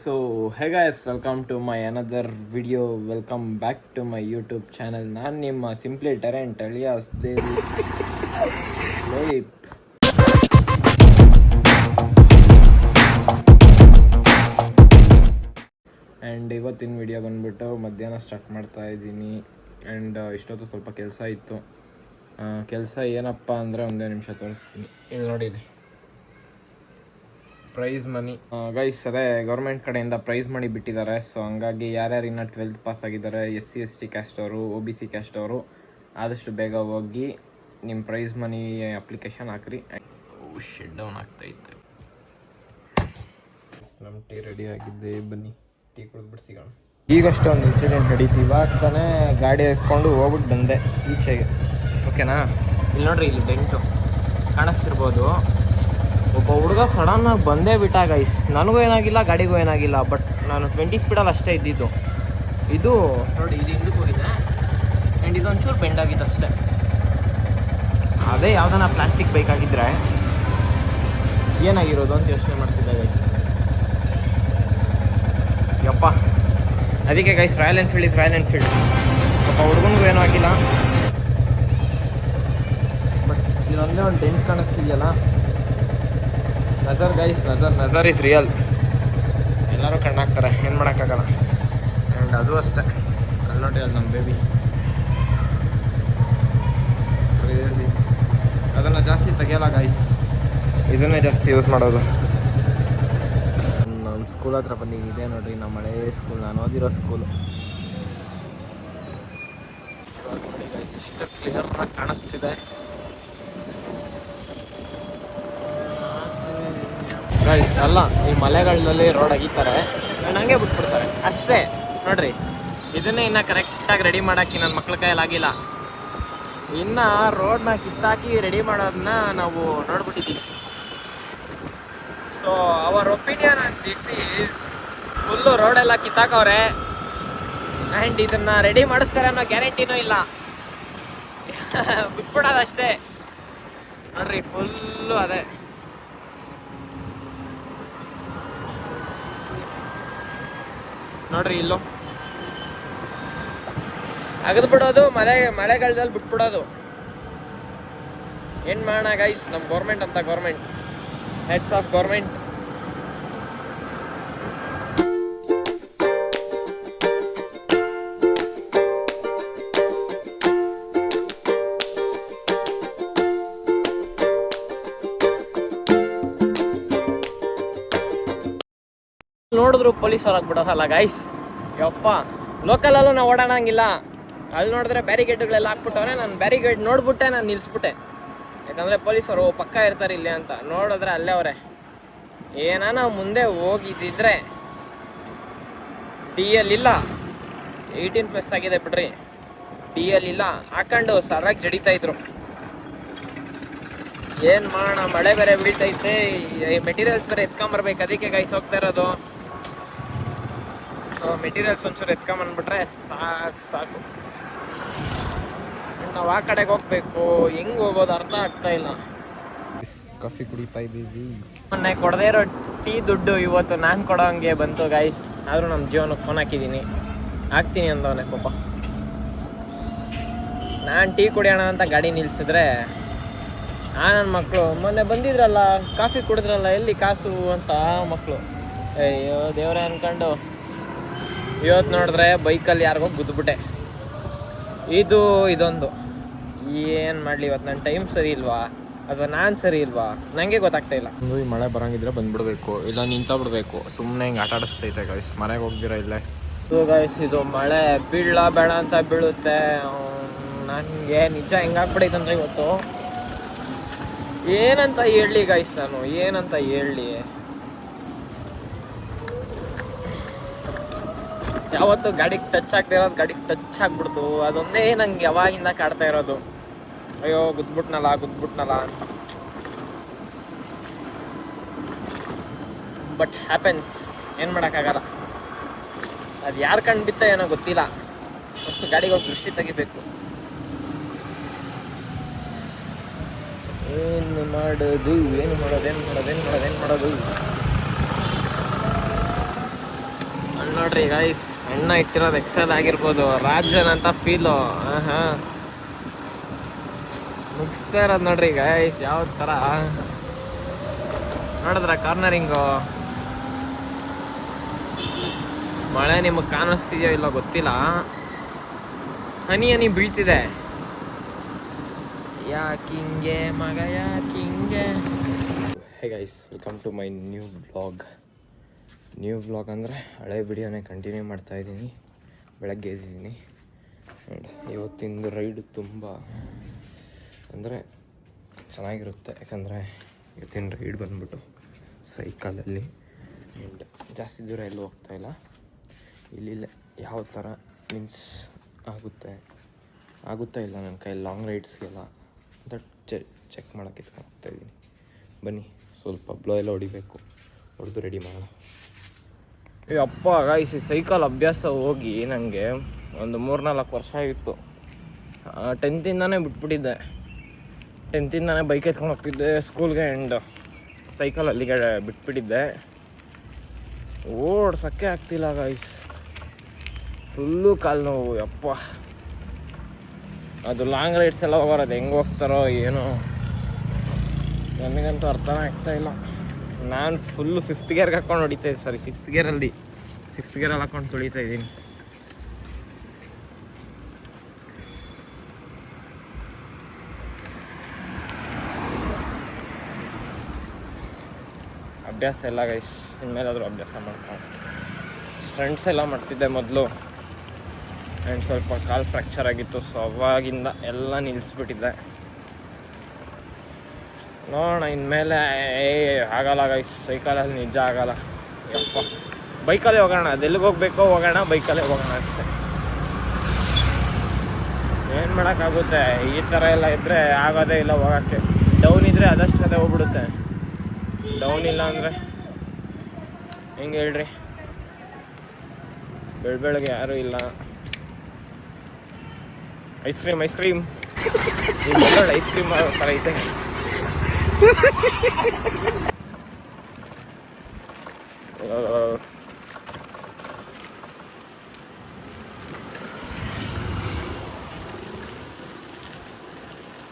So, hey guys, welcome to my another video. Welcome back to my YouTube channel. ನಾನು ನಿಮ್ಮ simply ಟೆರೆಂಟ್ alias Devi life. And ಇವತ್ತಿನ video ಬಂದ್ಬಿಟ್ಟು ಮಧ್ಯಾಹ್ನ start ಮಾಡ್ತಾ ಇದ್ದೀನಿ. ಆ್ಯಂಡ್ ಇಷ್ಟೊತ್ತು ಸ್ವಲ್ಪ ಕೆಲಸ ಇತ್ತು. ಕೆಲಸ ಏನಪ್ಪ ಅಂದರೆ ಒಂದೇ ನಿಮಿಷ ತೋರಿಸ್ತೀನಿ. ಇಲ್ಲಿ ನೋಡಿದೆ ಪ್ರೈಸ್ ಮನಿ ಗೈಸ್, ಅದೇ ಗೌರ್ಮೆಂಟ್ ಕಡೆಯಿಂದ ಪ್ರೈಸ್ ಮನಿ ಬಿಟ್ಟಿದ್ದಾರೆ. ಸೊ ಹಂಗಾಗಿ ಯಾರ್ಯಾರು ಇನ್ನೂ 12th ಪಾಸ್ ಆಗಿದ್ದಾರೆ, SC ST ಕ್ಯಾಸ್ಟ್ ಅವರು, OBC ಕ್ಯಾಸ್ಟ್ ಅವರು ಆದಷ್ಟು ಬೇಗ ಹೋಗಿ ನಿಮ್ಮ ಪ್ರೈಸ್ ಮನಿ ಅಪ್ಲಿಕೇಶನ್ ಹಾಕ್ರಿ. ಶೆಡ್ ಡೌನ್ ಆಗ್ತಾಯಿತ್ತು. ನಮ್ಮ ಟೀ ರೆಡಿ ಆಗಿದ್ದೆ, ಬನ್ನಿ ಟೀ ಕುಡಿದ್ಬಿಟ್ಟು ಸಿಗೋಣ. ಈಗಷ್ಟೇ ಒಂದು ಇನ್ಸಿಡೆಂಟ್ ನಡೀತು. ಇವಾಗ ತಾನೇ ಗಾಡಿ ಎತ್ಕೊಂಡು ಹೋಗ್ಬಿಟ್ಟು ಬಂದೆ ಈಚೆಗೆ. ಓಕೆನಾ, ಇಲ್ಲಿ ನೋಡ್ರಿ, ಇಲ್ಲಿ ಡೆಂಟು ಕಾಣಿಸ್ತಿರ್ಬೋದು. ಒಬ್ಬ ಹುಡುಗ ಸಡನ್ನಾಗಿ ಬಂದೇ ಬಿಟ್ಟ ಗೈಸ್. ನನಗೂ ಏನಾಗಿಲ್ಲ, ಗಾಡಿಗೂ ಏನಾಗಿಲ್ಲ. ಬಟ್ ನಾನು 20 ಸ್ಪೀಡಲ್ಲಿ ಅಷ್ಟೇ ಇದ್ದಿದ್ದು. ಇದು ನೋಡಿ, ಇದು ಹಿಂದಕ್ಕೆ ಹೋಗಿದೆ ಆ್ಯಂಡ್ ಇದೊಂಚೂರು ಬೆಂಡ್ ಆಗಿತ್ತು ಅಷ್ಟೇ. ಅದೇ ಯಾವ್ದಾನ ಪ್ಲಾಸ್ಟಿಕ್ ಬೈಕ್ ಆಗಿದ್ರೆ ಏನಾಗಿರೋದು ಅಂತ ಯೋಚನೆ ಮಾಡ್ತಿದ್ದೆ ಗೈಸ್. ಯಪ್ಪ, ಅದಕ್ಕೆ guys Royal Enfield is Royal Enfield. ಒಬ್ಬ ಹುಡುಗನಿಗೂ ಏನೂ ಆಗಿಲ್ಲ. ಬಟ್ ಇದೊಂದೇ ಒಂದು ಡೆಂಟ್ ಕಾಣಿಸ್ತಿದೆಯಲ್ಲ. Nazar guys, nazar is real. ಎಲ್ಲರೂ ಕಣ್ಣಾಕ್ತಾರೆ, ಏನು ಮಾಡೋಕ್ಕಾಗಲ್ಲ. ಆ್ಯಂಡ್ ಅದು ಅಷ್ಟೇ, ಅಲ್ಲಿ ನೋಡಿ, ಅದು ನಮ್ಮ ಬೇಬಿ ಕ್ರೇಜಿ. ಅದನ್ನು ಜಾಸ್ತಿ ತೆಗಿಯಲ್ಲ ಗೈಸ್, ಇದನ್ನೇ ಜಾಸ್ತಿ ಯೂಸ್ ಮಾಡೋದು. ನಮ್ಮ ಸ್ಕೂಲ್ ಹತ್ರ ಬಂದಿದೆ ನೋಡಿರಿ, ನಮ್ಮ ಹಳೇ ಸ್ಕೂಲ್, ನಾನು ಓದಿರೋ ಸ್ಕೂಲು. ಇವಾಗ ನೋಡಿ ಗೈಸ್, ಎಷ್ಟು ಕ್ಲಿಯರ್ ಕಾಣಿಸ್ತಿದೆ. ಅಲ್ಲ, ಈ ಮಳೆಗಾಲದಲ್ಲಿ ರೋಡ್ ಅಗಿತಾರೆ, ಹಂಗೆ ಬಿಟ್ಬಿಡ್ತಾರೆ ಅಷ್ಟೇ. ನೋಡ್ರಿ, ಇದನ್ನೇ ಇನ್ನು ಕರೆಕ್ಟಾಗಿ ರೆಡಿ ಮಾಡೋಕ್ಕೆ ನನ್ನ ಮಕ್ಳ ಕೈಯಲ್ಲಾಗಿಲ್ಲ. ಇನ್ನು ರೋಡ್ನ ಕಿತ್ತಾಕಿ ರೆಡಿ ಮಾಡೋದನ್ನ ನಾವು ನೋಡ್ಬಿಟ್ಟಿದ್ದೀವಿ. So our opinion on this is, full ರೋಡೆಲ್ಲ ಕಿತ್ತಾಕವ್ರೆ ಆ್ಯಂಡ್ ಇದನ್ನು ರೆಡಿ ಮಾಡಿಸ್ತಾರೆ ಅನ್ನೋ ಗ್ಯಾರಂಟಿನೂ ಇಲ್ಲ. ಬಿಟ್ಬಿಡೋದಷ್ಟೇ. ನೋಡ್ರಿ, ಫುಲ್ಲು ಅದೇ. ನೋಡ್ರಿ, ಇಲ್ಲೋ ಅಗದು ಬಿಡೋದು, ಮಳೆಗಾಲದಲ್ಲಿ ಬಿಟ್ಬಿಡೋದು. ಏನು ಮಾಡೋಣ ಗೈಸ್, ನಮ್ಮ ಗೌರ್ಮೆಂಟ್ ಅಂತ ಗೌರ್ಮೆಂಟ್. Heads of government. ನೋಡಿದ್ರು ಪೊಲೀಸವ್ರು ಆಗ್ಬಿಡೋದಲ್ಲ ಗೈಸ್. ಯಪ್ಪ, ಲೋಕಲಲ್ಲೂ ನಾವು ಓಡಾಡಂಗಿಲ್ಲ. ಅಲ್ಲಿ ನೋಡಿದ್ರೆ ಬ್ಯಾರಿಗೇಡ್ಗಳೆಲ್ಲ ಹಾಕ್ಬಿಟ್ಟವ್ರೆ. ನಾನು ಬ್ಯಾರಿಗೇಡ್ ನೋಡ್ಬಿಟ್ಟೆ ನಾನು ನಿಲ್ಲಿಸ್ಬಿಟ್ಟೆ. ಯಾಕಂದರೆ ಪೊಲೀಸರು ಪಕ್ಕ ಇರ್ತಾರೆ ಇಲ್ಲಿ ಅಂತ. ನೋಡಿದ್ರೆ ಅಲ್ಲೇ ಅವರೇ. ನಾವು ಮುಂದೆ ಹೋಗಿದ್ದಿದ್ರೆ DL ಇಲ್ಲ, 18+ ಆಗಿದೆ ಬಿಡ್ರಿ, DL ಇಲ್ಲ, ಹಾಕೊಂಡು ಸರಾಗಿ ಜಡಿತಾಯಿದ್ರು. ಏನು ಮಾಡೋಣ, ಮಳೆ ಬೇರೆ ಬೀಳ್ತೈತೆ, ಮೆಟೀರಿಯಲ್ಸ್ ಬೇರೆ ಎತ್ಕೊಂಬರ್ಬೇಕು. ಅದಕ್ಕೆ ಗೈಸ್ ಹೋಗ್ತಾ ಇರೋದು. ಸೊ ಮೆಟೀರಿಯಲ್ಸ್ ಒಂಚೂರು ಎತ್ಕೊಂಬಂದ್ಬಿಟ್ರೆ ಸಾಕು. ನಾವು ಆ ಕಡೆಗೆ ಹೋಗ್ಬೇಕು, ಹೆಂಗೆ ಹೋಗೋದು ಅರ್ಥ ಆಗ್ತಾ ಇಲ್ಲ. ಕಾಫಿ ಕುಡಿತಾ ಇದ್ದೀವಿ. ಮೊನ್ನೆ ಕೊಡದೇ ಇರೋ ಟೀ ದುಡ್ಡು ಇವತ್ತು ನಾನು ಕೊಡೋ ಹಂಗೆ ಬಂತು ಗೈಸ್. ಆದರೂ ನಮ್ಮ ಜೀವನಕ್ಕೆ ಫೋನ್ ಹಾಕಿದ್ದೀನಿ, ಹಾಕ್ತೀನಿ ಅಂದವನೇ ಪಾಪ. ನಾನು ಟೀ ಕುಡಿಯೋಣ ಅಂತ ಗಾಡಿ ನಿಲ್ಸಿದ್ರೆ ನನ್ನ ಮಕ್ಕಳು ಮೊನ್ನೆ ಬಂದಿದ್ರಲ್ಲ, ಕಾಫಿ ಕುಡಿದ್ರಲ್ಲ, ಎಲ್ಲಿ ಕಾಸು ಅಂತ ಮಕ್ಕಳು. ಅಯ್ಯೋ ದೇವರೇ ಅನ್ಕೊಂಡು ಇವತ್ತು ನೋಡಿದ್ರೆ ಬೈಕಲ್ಲಿ ಯಾರಿಗೋ ಗುದ್ದುಬಿಟ್ಟೆ. ಇದೊಂದು ಏನು ಮಾಡಲಿ. ಇವತ್ತು ನನ್ನ ಟೈಮ್ ಸರಿ ಇಲ್ವಾ ಅಥವಾ ನಾನು ಸರಿ ಇಲ್ವಾ ನನಗೆ ಗೊತ್ತಾಗ್ತಾ ಇಲ್ಲ. ಈ ಮಳೆ ಬರೋಂಗಿದ್ರೆ ಬಂದ್ಬಿಡ್ಬೇಕು, ಇಲ್ಲ ನಿಂತೋಗ್ಬಿಡ್ಬೇಕು. ಸುಮ್ಮನೆ ಹಿಂಗೆ ಆಟ ಆಡಿಸ್ತೈತೆ ಗೈಸ್, ಮನೆಗೆ ಹೋಗ್ದಿರ ಇಲ್ಲೇ. ಗೈಸ್, ಇದು ಮಳೆ ಬೀಳ ಬೇಡ ಅಂತ ಬೀಳುತ್ತೆ. ನನಗೆ ನಿಜ ಹೆಂಗಾಗ್ಬಿಡೈತೆ ಅಂದರೆ ಇವತ್ತು ಏನಂತ ಹೇಳಲಿ ಗೈಸ್, ನಾನು ಏನಂತ ಹೇಳಲಿ. ಯಾವತ್ತು ಗಾಡಿಗೆ ಟಚ್ ಆಗ್ತಾ ಇರೋದು, ಗಾಡಿಗೆ ಟಚ್ ಆಗ್ಬಿಡ್ತು. ಅದೊಂದೇ ನಂಗೆ ಯಾವಾಗಿಂದ ಕಾಡ್ತಾ ಇರೋದು. ಅಯ್ಯೋ ಗುದ್ಬಿಟ್ನಲ್ಲ ಅಂತ. ಬಟ್ ಹ್ಯಾಪನ್ಸ್, ಏನು ಮಾಡೋಕ್ಕಾಗಲ್ಲ. ಅದು ಯಾರು ಕಣ್ಣು ಬಿತ್ತ ಏನೋ ಗೊತ್ತಿಲ್ಲ. ಫಸ್ಟ್ ಗಾಡಿಗೆ ಹೋಗಿ ದೃಷ್ಟಿ ತೆಗಿಬೇಕು. ಏನು ಮಾಡೋದು. ಅಲ್ಲಿ ನೋಡ್ರಿ ಗೈಸ್, ಅಣ್ಣ ಇಟ್ಟಿರೋದು ಎಕ್ಸೆಲ್ ಆಗಿರ್ಬೋದು, ರಾಜನ್ ಅಂತ ಫೀಲು. ಮುಗಿಸ್ತಾ ಇರೋದು ನೋಡ್ರಿ ಗೈಸ್, ಯಾವ ಥರ ನೋಡಿದ್ರ ಕಾರ್ನರಿಂಗು. ಮಳೆ ನಿಮಗೆ ಕಾಣಿಸ್ತಿದೆಯೋ ಇಲ್ಲ ಗೊತ್ತಿಲ್ಲ, ಹನಿ ಹನಿ ಬೀಳ್ತಿದೆ. ಯಾಕಿಂಗೆ ಮಗ ಯಾಕಿಂಗೆ. Hey guys, welcome to my new vlog ಅಂದರೆ ಹಳೆ ವಿಡಿಯೋನೇ ಕಂಟಿನ್ಯೂ ಮಾಡ್ತಾಯಿದ್ದೀನಿ. ಬೆಳಗ್ಗೆ ಇದ್ದೀನಿ ಆ್ಯಂಡ್ ಇವತ್ತಿಂದು ರೈಡ್ ತುಂಬ ಅಂದರೆ ಚೆನ್ನಾಗಿರುತ್ತೆ. ಯಾಕಂದರೆ ಇವತ್ತಿನ ರೈಡ್ ಬಂದ್ಬಿಟ್ಟು ಸೈಕಲಲ್ಲಿ ಆ್ಯಂಡ್ ಜಾಸ್ತಿ ದೂರ ಎಲ್ಲೂ ಹೋಗ್ತಾಯಿಲ್ಲ. ಇಲ್ಲಿಲ್ಲ ಯಾವ ಥರ ಮೀನ್ಸ್ ಆಗುತ್ತಾ ಇಲ್ಲ ನನ್ನ ಕೈ ಲಾಂಗ್ ರೈಡ್ಸ್ಗೆಲ್ಲ ಅಂತ ಚೆಕ್ ಮಾಡೋಕ್ಕೆ ಹೋಗ್ತಾಯಿದ್ದೀನಿ. ಬನ್ನಿ, ಸ್ವಲ್ಪ ಬ್ಲೋ ಎಲ್ಲ ಹೊಡಿಬೇಕು, ಹೊಡೆದು ರೆಡಿ ಮಾಡೋಣ. ಅಪ್ಪ ಗಾಯ್ಸ್, ಸೈಕಲ್ ಅಭ್ಯಾಸ ಹೋಗಿ ನನಗೆ ಒಂದು 3-4 ವರ್ಷ ಆಗಿತ್ತು. 10th ಬಿಟ್ಬಿಟ್ಟಿದ್ದೆ. 10th ಬೈಕ್ ಎತ್ಕೊಂಡು ಹೋಗ್ತಿದ್ದೆ ಸ್ಕೂಲ್ಗೆ ಆ್ಯಂಡ್ ಸೈಕಲ್ ಅಲ್ಲಿಗೆ ಬಿಟ್ಬಿಟ್ಟಿದ್ದೆ. ಓಡ್ಸೋಕ್ಕೆ ಆಗ್ತಿಲ್ಲ ಗಾಯ್ಸ್, ಫುಲ್ಲು ಕಾಲು ನೋವು. ಅಪ್ಪ ಅದು ಲಾಂಗ್ ರೈಡ್ಸ್ ಎಲ್ಲ ಹೋಗೋದು ಹೆಂಗೆ ಹೋಗ್ತಾರೋ ಏನೋ ನನಗಂತೂ ಅರ್ಥನೇ ಆಗ್ತಾಯಿಲ್ಲ. ನಾನು ಫುಲ್ಲು 5th ಗೇರ್ಗೆ ಹಾಕ್ಕೊಂಡು ಹೊಡಿತಾಯಿದ್ದೆ, ಸಾರಿ 6th ಗೇರಲ್ಲಿ ಹಾಕ್ಕೊಂಡು ತುಳಿತಾ ಇದ್ದೀನಿ. ಅಭ್ಯಾಸ ಎಲ್ಲ ಗೈಸ್, ಇನ್ಮೇಲಾದರೂ ಅಭ್ಯಾಸ ಮಾಡ್ಕೊಂಡು. ಸ್ಟಂಟ್ಸ್ ಎಲ್ಲ ಮಾಡ್ತಿದ್ದೆ ಮೊದಲು ಆ್ಯಂಡ್ ಸ್ವಲ್ಪ ಕಾಲು ಫ್ರ್ಯಾಕ್ಚರ್ ಆಗಿತ್ತು, ಸೊ ಅವಾಗಿಂದ ಎಲ್ಲ ನಿಲ್ಲಿಸ್ಬಿಟ್ಟಿದ್ದೆ. ನೋಡೋಣ ಇನ್ಮೇಲೆ. ಆಗಲ್ಲ ಗೈಸ್, ಸೈಕಲಲ್ಲಿ ನಿಜ ಆಗಲ್ಲ. ಯಪ್ಪ, ಬೈಕಲ್ಲೇ ಹೋಗೋಣ, ಅದೆಲ್ಲಿಗೆ ಹೋಗ್ಬೇಕೋ ಹೋಗೋಣ, ಬೈಕಲ್ಲೇ ಹೋಗೋಣ ಅಷ್ಟೇ. ಏನು ಮಾಡೋಕ್ಕಾಗುತ್ತೆ, ಈ ಥರ ಎಲ್ಲ ಇದ್ದರೆ ಆಗೋದೇ ಇಲ್ಲ ಹೋಗೋಕ್ಕೆ. ಡೌನ್ ಇದ್ದರೆ ಅದಷ್ಟು ಕತೆ ಹೋಗ್ಬಿಡುತ್ತೆ, ಡೌನ್ ಇಲ್ಲ ಅಂದರೆ ಹೆಂಗೆ ಹೇಳ್ರಿ. ಬೆಳಗ್ಗೆ ಯಾರೂ ಇಲ್ಲ. ಐಸ್ ಕ್ರೀಮ್ ಐಸ್ ಕ್ರೀಮ್ ಥರ ಐತೆ.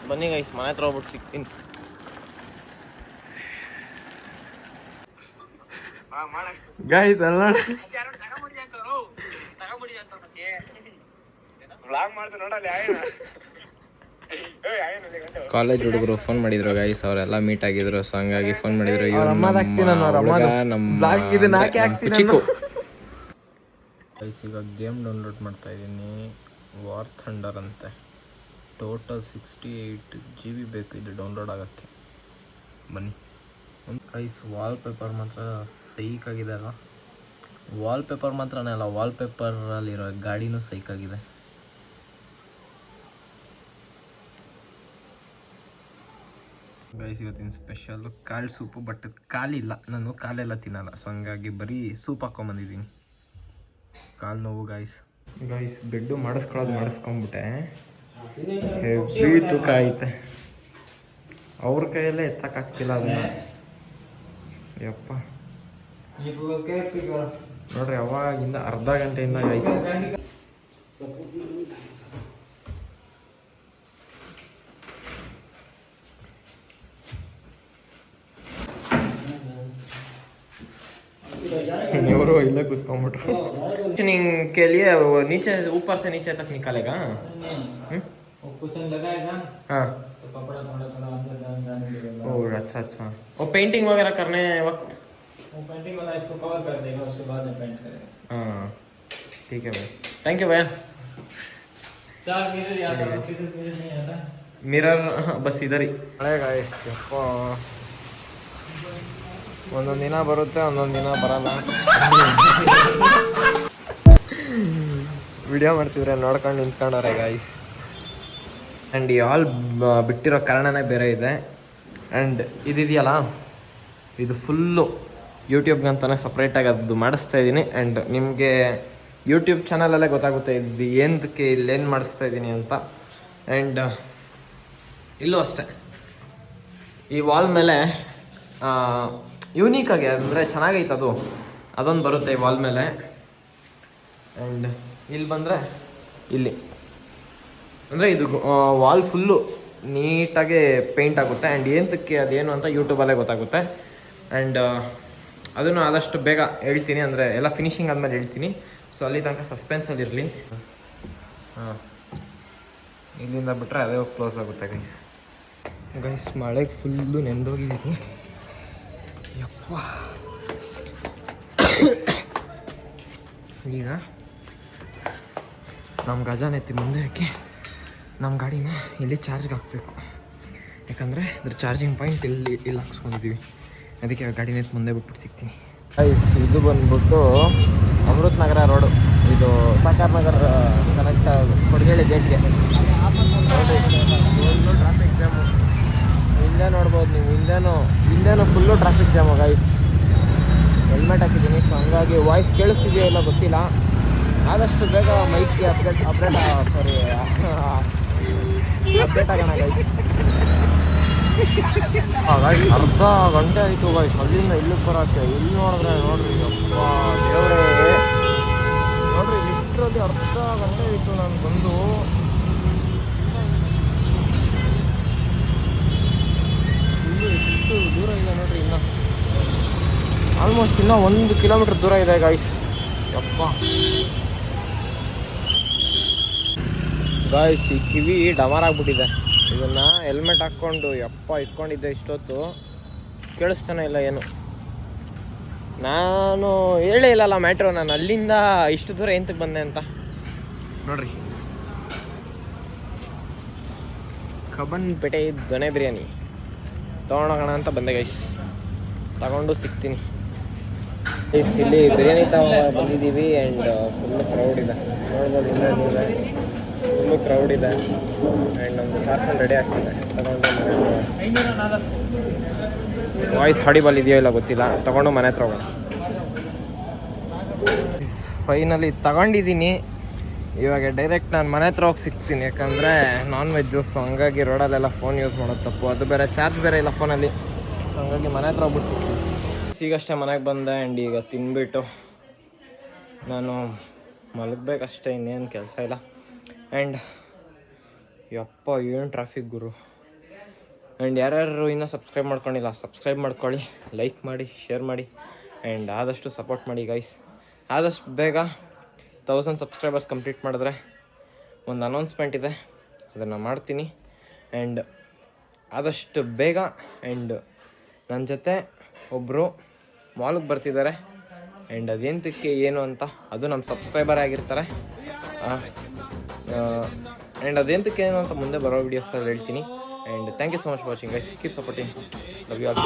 ಬನ್ನಿ ಗೈಸ್, ಮನೆ ಹತ್ರ ಹೋಗ್ಬಿಟ್ಟು ಸಿಗ್ತೀನಿ. ಗೈಸ್ ಅಲ್ಲ ಕಾಲೇಜ್ ಹುಡುಗರು ಫೋನ್ ಮಾಡಿದ್ರು ಗೈಸ್, ಅವರೆಲ್ಲ ಮೀಟ್ ಆಗಿದ್ರು. ಸೊ ಹಂಗಾಗಿ ಫೋನ್ ಮಾಡಿದ್ರು. ಗೈಸ್ ಈಗ ಗೇಮ್ ಡೌನ್ಲೋಡ್ ಮಾಡ್ತಾ ಇದ್ದೀನಿ, ವಾರ್ ಥಂಡರ್ ಅಂತೆ. ಟೋಟಲ್ 68 GB ಬೇಕು ಇದು ಡೌನ್ಲೋಡ್ ಆಗೋಕ್ಕೆ. ಬನ್ನಿ. ಗೈಸ್ ವಾಲ್ಪೇಪರ್ ಮಾತ್ರ ಸೈಕಾಗಿದೆ ಅಲ್ಲ. ವಾಲ್ಪೇಪರ್ ಮಾತ್ರನೇ ಅಲ್ಲ, ವಾಲ್ಪೇಪರಲ್ಲಿರೋ ಗಾಡಿನೂ ಸೈಕಾಗಿದೆ. ಗೈಸ್ ಇವತ್ತಿನ ಸ್ಪೆಷಲ್ಲು ಕಾಳು ಸೂಪು. ಬಟ್ ಕಾಲಿಲ್ಲ, ನಾನು ಕಾಲೆಲ್ಲ ತಿನ್ನಲ್ಲ, ಸೊ ಹಂಗಾಗಿ ಬರೀ ಸೂಪ್ ಹಾಕ್ಕೊಂಬಂದಿದ್ದೀನಿ. ಕಾಲು ನೋವು ಗೈಸ್. ಬೆಡ್ಡು ಮಾಡಿಸ್ಕೊಂಬಿಟ್ಟೆ. ಹೆವಿ ತೂಕ ಐತೆ, ಅವ್ರ ಕೈಯಲ್ಲೇ ಎತ್ತಕ್ಕಾಗ್ತಿಲ್ಲ ಅದನ್ನ. ಯಪ್ಪ ನೋಡ್ರಿ, ಅವಾಗಿಂದ ಅರ್ಧ ಗಂಟೆಯಿಂದ ಗೈಸ್ ಇವರು ಇಲ್ಲೇ ಕೂತ್ಕೊಂಡ್ಬಿಟ್ರು. के लिए वो नीचे ऊपर से नीचे तक निकालेगा. कुछ लगाएगा. हाँ तो कपड़ा थोड़ा थोड़ा अंदर जाने देगा. ओह अच्छा. वो पेंटिंग वगैरह करने वक्त वो पेंटिंग वाला इसको कवर कर देगा, उसके बाद में पेंट करेगा. हाँ ठीक है भाई, थैंक यू भैया. चार मिरर आता है, किधर नहीं आता मिरर. हाँ बस इधर ही. अरे गाइस यप्ಪ, ಒಂದೊಂದು ದಿನ ಬರುತ್ತೆ, ಒಂದೊಂದು ದಿನ ಬರಲ್ಲ. ವಿಡಿಯೋ ಮಾಡ್ತಿದ್ರೆ ನೋಡ್ಕೊಂಡು ನಿಂತ್ಕೊಂಡವ್ರೆ ಗಾಯ್ಸ್. ಆ್ಯಂಡ್ ಈ ಹಾಲ್ ಬಿಟ್ಟಿರೋ ಕಾರಣನೇ ಬೇರೆ ಇದೆ. ಆ್ಯಂಡ್ ಇದೆಯಲ್ಲ, ಇದು ಫುಲ್ಲು ಯೂಟ್ಯೂಬ್ಗಂತಲೇ ಸಪ್ರೇಟಾಗಿ ಅದು ಮಾಡಿಸ್ತಾ ಇದ್ದೀನಿ. ಆ್ಯಂಡ್ ನಿಮಗೆ ಯೂಟ್ಯೂಬ್ ಚಾನಲಲ್ಲೇ ಗೊತ್ತಾಗುತ್ತೆ ಇದು ಏನಕ್ಕೆ ಇಲ್ಲೇನು ಮಾಡಿಸ್ತಾ ಇದ್ದೀನಿ ಅಂತ. ಆ್ಯಂಡ್ ಇಲ್ಲೂ ಅಷ್ಟೇ, ಈ ವಾಲ್ ಮೇಲೆ ಯೂನೀಕಾಗಿ ಅಂದರೆ ಚೆನ್ನಾಗೈತೆ ಅದೊಂದು ಬರುತ್ತೆ ಈ ವಾಲ್ ಮೇಲೆ. ಆ್ಯಂಡ್ ಇಲ್ಲಿ ಬಂದರೆ ಇಲ್ಲಿ ಅಂದರೆ ಇದು ವಾಲ್ ಫುಲ್ಲು ನೀಟಾಗಿ ಪೇಂಟ್ ಆಗುತ್ತೆ. ಆ್ಯಂಡ್ ಏನಕ್ಕೆ ಅದೇನು ಅಂತ ಯೂಟ್ಯೂಬಲ್ಲೇ ಗೊತ್ತಾಗುತ್ತೆ. ಆ್ಯಂಡ್ ಅದನ್ನು ಆದಷ್ಟು ಬೇಗ ಹೇಳ್ತೀನಿ, ಅಂದರೆ ಎಲ್ಲ ಫಿನಿಶಿಂಗ್ ಆದಮೇಲೆ ಹೇಳ್ತೀನಿ. ಸೊ ಅಲ್ಲಿ ತನಕ ಸಸ್ಪೆನ್ಸಲ್ಲಿರಲಿ. ಹಾಂ, ಇಲ್ಲಿಂದ ಬಿಟ್ಟರೆ ಅದೇ ಕ್ಲೋಸ್ ಆಗುತ್ತೆ ಗೈಸ್. ಮಳೆಗೆ ಫುಲ್ಲು ನೆಂದೋಗಿದ್ದೀನಿ. ಯಪ್ಪ, ಈಗ ನಮ್ಮ ಗಜಾನೆತ್ತಿ ಮುಂದೆ ಹಾಕಿ ನಮ್ಮ ಗಾಡಿನ ಇಲ್ಲಿ ಚಾರ್ಜ್ಗೆ ಹಾಕಬೇಕು. ಯಾಕಂದರೆ ಇದ್ರ ಚಾರ್ಜಿಂಗ್ ಪಾಯಿಂಟ್ ಇಲ್ಲಿ ಹಾಕ್ಸ್ಕೊಂಡಿದ್ದೀವಿ. ಅದಕ್ಕೆ ಗಾಡಿನ ಮುಂದೆ ಬಿಟ್ಬಿಟ್ಟು ಸಿಗ್ತೀನಿ ಗೈಸ್. ಇದು ಬಂದ್ಬಿಟ್ಟು ಅಮೃತ್ ನಗರ ರೋಡು. ಇದು ಸಾಕಾರ ನಗರ ಕನೆಕ್ಟ್ ಕೊಡಗೇಳಿ ಗೇಟ್ಗೆ. Full traffic jam. ಹಿಂದೆ ನೋಡ್ಬೋದು ನೀವು, ಹಿಂದೆನೂ full traffic jam guys. Helmet ಹಾಕಿದ್ದೀನಿ, ಸೊ ಹಂಗಾಗಿ ವಾಯ್ಸ್ ಕೇಳಿಸ್ತಿದೆಯೋ ಇಲ್ಲ ಗೊತ್ತಿಲ್ಲ. ಆದಷ್ಟು ಬೇಗ ಮೈಕ್ಗೆ ಅಪ್ಡೇಟ್ ಆಗೋಣ ಗೈಸ್. ಅರ್ಧ ಗಂಟೆ ಆಯಿತು ಗೈಸ್ ಅಲ್ಲಿಂದ ಇಲ್ಲಿಗೆ ಬರೋಕ್ಕೆ. ಇಲ್ಲಿ ನೋಡ್ರಿ ಅಪ್ಪ ದೇವರೇ, ನೋಡ್ರಿ ಲಿಟ್ರಲ್ಲಿ ಅರ್ಧ ಗಂಟೆ ಆಯಿತು ನಾನು ಬಂದು. ಇಲ್ಲಿ ಎಷ್ಟು ದೂರ ಇದೆ ನೋಡ್ರಿ, ಇನ್ನು ಆಲ್ಮೋಸ್ಟ್ ಇನ್ನೂ 1 ಕಿಲೋಮೀಟ್ರ್ ದೂರ ಇದೆ ಗೈಸ್. ಯಪ್ಪ ಗಾಯ್ಸ್, ಈ ಕಿವಿ ಡಮಾರ್ ಆಗ್ಬಿಟ್ಟಿದೆ. ಇದನ್ನು ಹೆಲ್ಮೆಟ್ ಹಾಕ್ಕೊಂಡು ಇಟ್ಕೊಂಡಿದ್ದೆ ಇಷ್ಟೊತ್ತು, ಕೇಳಿಸ್ತಾನೆ ಇಲ್ಲ ಏನು. ನಾನು ಹೇಳೇ ಇಲ್ಲಲ್ಲ ಮ್ಯಾಟ್ರು, ನಾನು ಅಲ್ಲಿಂದ ಇಷ್ಟು ದೂರ ಎಂತಕ್ಕೆ ಬಂದೆ ಅಂತ. ನೋಡ್ರಿ, ಕಬ್ಬನ್ಪೇಟೆ ದೊನೆ ಬಿರಿಯಾನಿ ತೊಗೊಂಡೋಗೋಣ ಅಂತ ಬಂದೆ ಗೈಸ್. ತಗೊಂಡು ಸಿಗ್ತೀನಿ ಗೈಸ್. ಇಲ್ಲಿ ಬಿರಿಯಾನಿ ಬಂದಿದ್ದೀವಿ. ಆ್ಯಂಡ್ ಫುಲ್ಲು ಕ್ರೌಡ್ ಇದೆ, ನೋಡ್ಬೋದು ಇಲ್ಲ ನೀವೇ, ಫುಲ್ಲು ಕ್ರೌಡ್ ಇದೆ. ಆ್ಯಂಡ್ ನಮ್ಮದು ಪಾರ್ಸಲ್ ರೆಡಿ ಆಗ್ತಿದೆ, ತಗೊಂಡು ವಾಯ್ಸ್ ಹಾಡಿಬಲ್ ಇದೆಯೋ ಇಲ್ಲ ಗೊತ್ತಿಲ್ಲ, ತಗೊಂಡು ಮನೆ ಹತ್ರ ಹೋಗೋಣ. ಫೈನಲಿ ತಗೊಂಡಿದ್ದೀನಿ. ಇವಾಗ ಡೈರೆಕ್ಟ್ ನಾನು ಮನೆ ಹತ್ರ ಹೋಗಿ ಸಿಗ್ತೀನಿ. ಯಾಕಂದರೆ ನಾನ್ ವೆಜ್ಜು, ಸೊ ಹಂಗಾಗಿ ರೋಡಲ್ಲೆಲ್ಲ ಫೋನ್ ಯೂಸ್ ಮಾಡೋದು ತಪ್ಪು. ಅದು ಬೇರೆ ಚಾರ್ಜ್ ಬೇರೆ ಇಲ್ಲ ಫೋನಲ್ಲಿ, ಸೊ ಹಂಗಾಗಿ ಮನೆ ಹತ್ರ ಹೋಗ್ಬಿಟ್ಟು ಸಿಗ್ತೀನಿ. ಈಗಷ್ಟೇ ಮನೆಗೆ ಬಂದೆ. ಆ್ಯಂಡ್ ಈಗ ತಿಂದ್ಬಿಟ್ಟು ನಾನು ಮಲಗಬೇಕಷ್ಟೇ, ಇನ್ನೇನು ಕೆಲಸ ಇಲ್ಲ. ಆ್ಯಂಡ್ ಯಪ್ಪ ಏನು ಟ್ರಾಫಿಕ್ ಗುರು. ಆ್ಯಂಡ್ ಯಾರ್ಯಾರು ಇನ್ನೂ ಸಬ್ಸ್ಕ್ರೈಬ್ ಮಾಡ್ಕೊಂಡಿಲ್ಲ, ಸಬ್ಸ್ಕ್ರೈಬ್ ಮಾಡ್ಕೊಳ್ಳಿ, ಲೈಕ್ ಮಾಡಿ, ಶೇರ್ ಮಾಡಿ. ಆ್ಯಂಡ್ ಆದಷ್ಟು ಸಪೋರ್ಟ್ ಮಾಡಿ ಗೈಸ್. ಆದಷ್ಟು ಬೇಗ 1000 ಸಬ್ಸ್ಕ್ರೈಬರ್ಸ್ ಕಂಪ್ಲೀಟ್ ಮಾಡಿದ್ರೆ ಒಂದು ಅನೌನ್ಸ್ಮೆಂಟ್ ಇದೆ, ಅದನ್ನು ಮಾಡ್ತೀನಿ. ಆ್ಯಂಡ್ ಆದಷ್ಟು ಬೇಗ. ಆ್ಯಂಡ್ ನನ್ನ ಜೊತೆ ಒಬ್ಬರು ಮಾಲ್ಗೆ ಬರ್ತಿದ್ದಾರೆ. ಆ್ಯಂಡ್ ಅದೇಂತಕ್ಕೆ ಏನು ಅಂತ ಅದು ನಮ್ಮ ಸಬ್ಸ್ಕ್ರೈಬರ್ ಆಗಿರ್ತಾರೆ. ಆ್ಯಂಡ್ ಅದೇಂತಕ್ಕೆ ಏನು ಅಂತ ಮುಂದೆ ಬರೋ ವೀಡಿಯೋಸಲ್ಲಿ ಹೇಳ್ತೀನಿ. And thank you so much for watching guys. Keep supporting. Love you all.